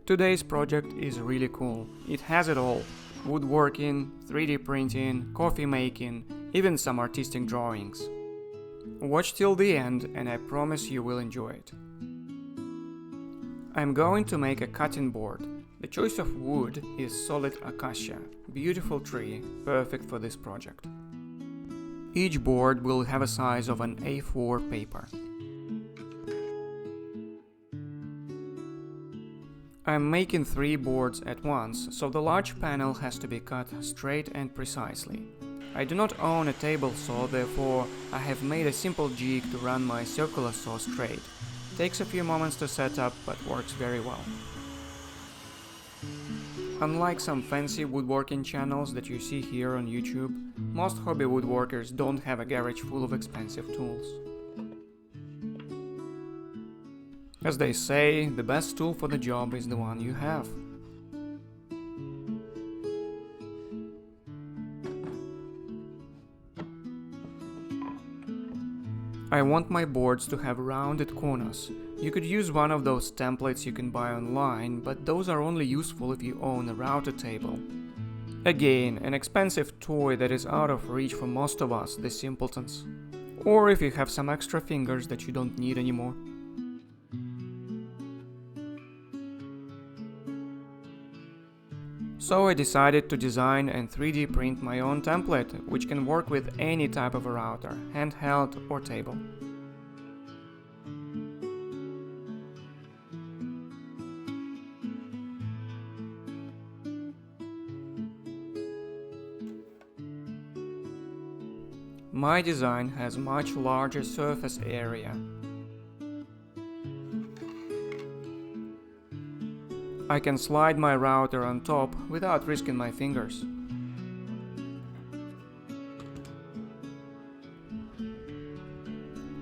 Today's project is really cool. It has it all: woodworking, 3D printing, coffee making, even some artistic drawings. Watch till the end and I promise you will enjoy it. I'm going to make a cutting board. The choice of wood is solid acacia, beautiful tree, perfect for this project. Each board will have a size of an A4 paper. I'm making 3 boards at once, so the large panel has to be cut straight and precisely. I do not own a table saw, therefore I have made a simple jig to run my circular saw straight. Takes a few moments to set up, but works very well. Unlike some fancy woodworking channels that you see here on YouTube, most hobby woodworkers don't have a garage full of expensive tools. As they say, the best tool for the job is the one you have. I want my boards to have rounded corners. You could use one of those templates you can buy online, but those are only useful if you own a router table. Again, an expensive toy that is out of reach for most of us, the simpletons. Or if you have some extra fingers that you don't need anymore. So I decided to design and 3D print my own template, which can work with any type of a router, handheld or table. My design has much larger surface area. I can slide my router on top without risking my fingers.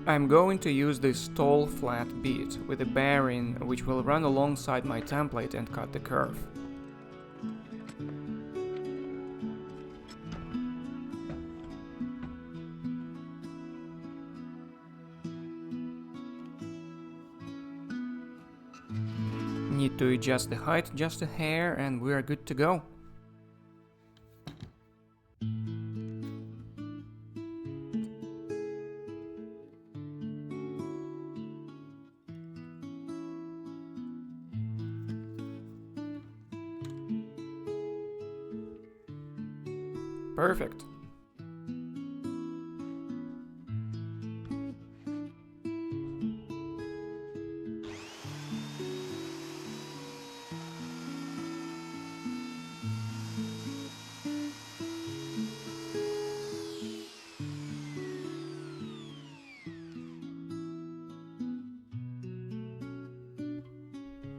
I'm going to use this tall flat bit with a bearing which will run alongside my template and cut the curve. Need to adjust the height just a hair and we are good to go. Perfect.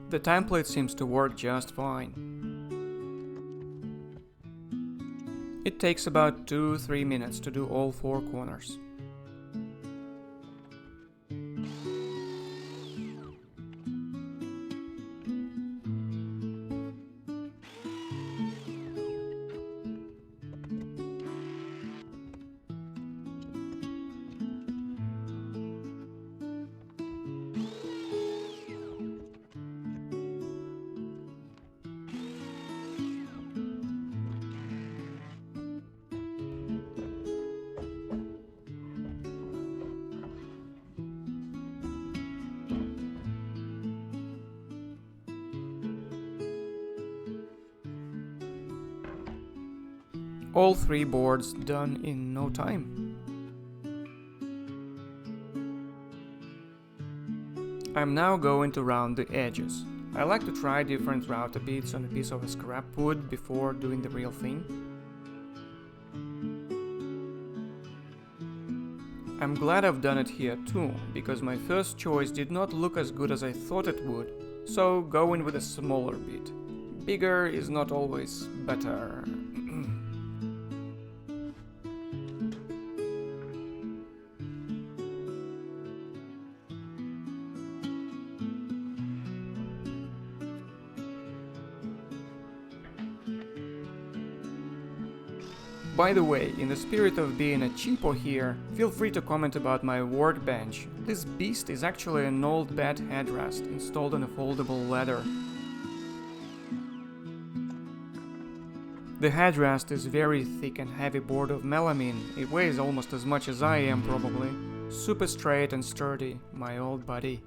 The template seems to work just fine. It takes about 2-3 minutes to do all 4 corners. All 3 boards done in no time. I'm now going to round the edges. I like to try different router bits on a piece of scrap wood before doing the real thing. I'm glad I've done it here too, because my first choice did not look as good as I thought it would, so going with a smaller bit. Bigger is not always better. By the way, in the spirit of being a cheapo here, feel free to comment about my workbench. This beast is actually an old bed headrest installed on a foldable ladder. The headrest is very thick and heavy board of melamine. It weighs almost as much as I am probably. Super straight and sturdy, my old buddy.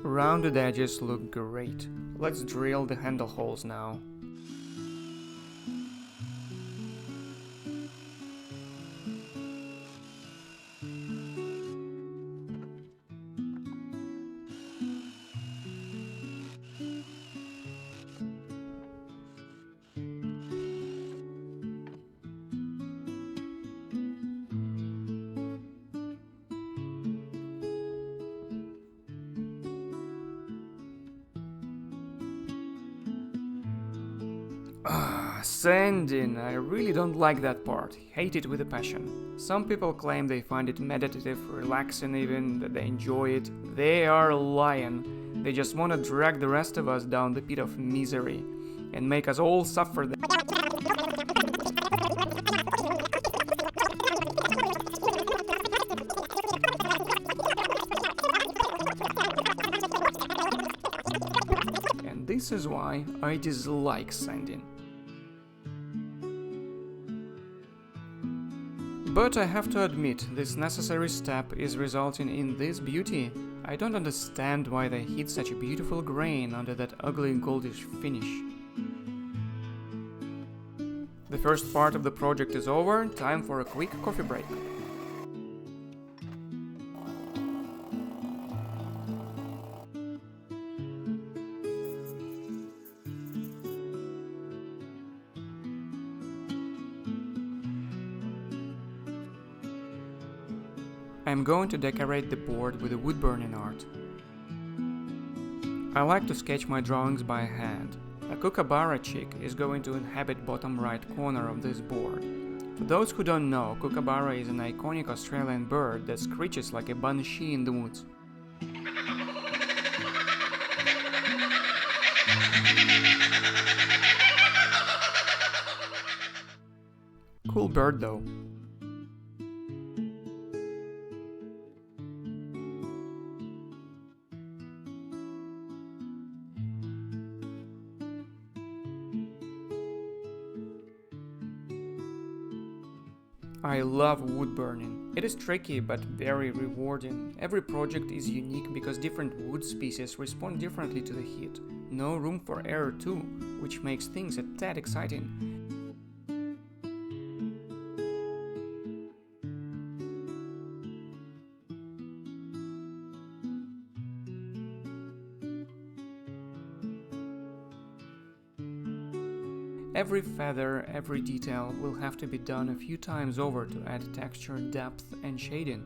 Rounded edges look great. Let's drill the handle holes now. Sanding, I really don't like that part, hate it with a passion. Some people claim they find it meditative, relaxing even, that they enjoy it. They are lying. They just want to drag the rest of us down the pit of misery and make us all suffer. And this is why I dislike sanding. But I have to admit, this necessary step is resulting in this beauty. I don't understand why they hid such a beautiful grain under that ugly goldish finish. The first part of the project is over, time for a quick coffee break. I'm going to decorate the board with a wood-burning art. I like to sketch my drawings by hand. A kookaburra chick is going to inhabit bottom right corner of this board. For those who don't know, kookaburra is an iconic Australian bird that screeches like a banshee in the woods. Cool bird though. I love wood burning. It is tricky but very rewarding. Every project is unique because different wood species respond differently to the heat. No room for error too, which makes things a tad exciting. Every feather, every detail will have to be done a few times over to add texture, depth, and shading.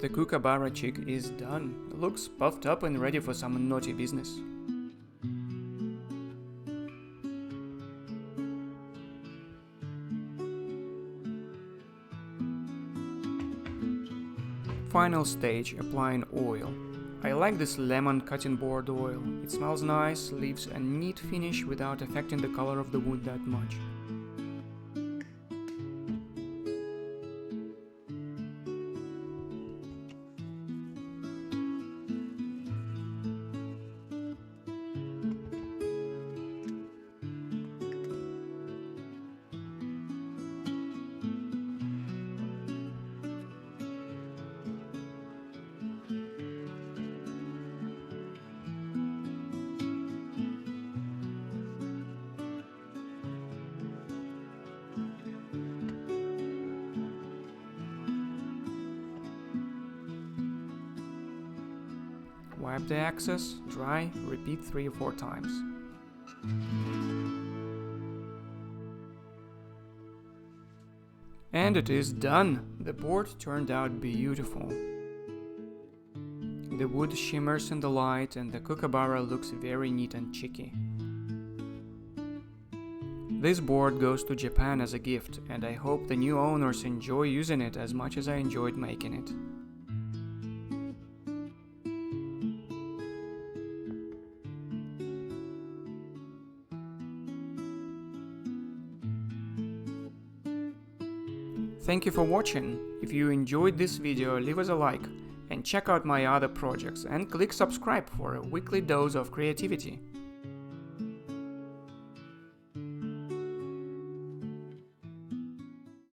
The kookaburra chick is done. Looks puffed up and ready for some naughty business. Final stage, applying oil. I like this lemon cutting board oil. It smells nice, leaves a neat finish without affecting the color of the wood that much. Wipe the excess, dry, repeat 3 or 4 times. And it is done! The board turned out beautiful. The wood shimmers in the light and the kookaburra looks very neat and cheeky. This board goes to Japan as a gift, and I hope the new owners enjoy using it as much as I enjoyed making it. Thank you for watching. If you enjoyed this video, leave us a like and check out my other projects and click subscribe for a weekly dose of creativity.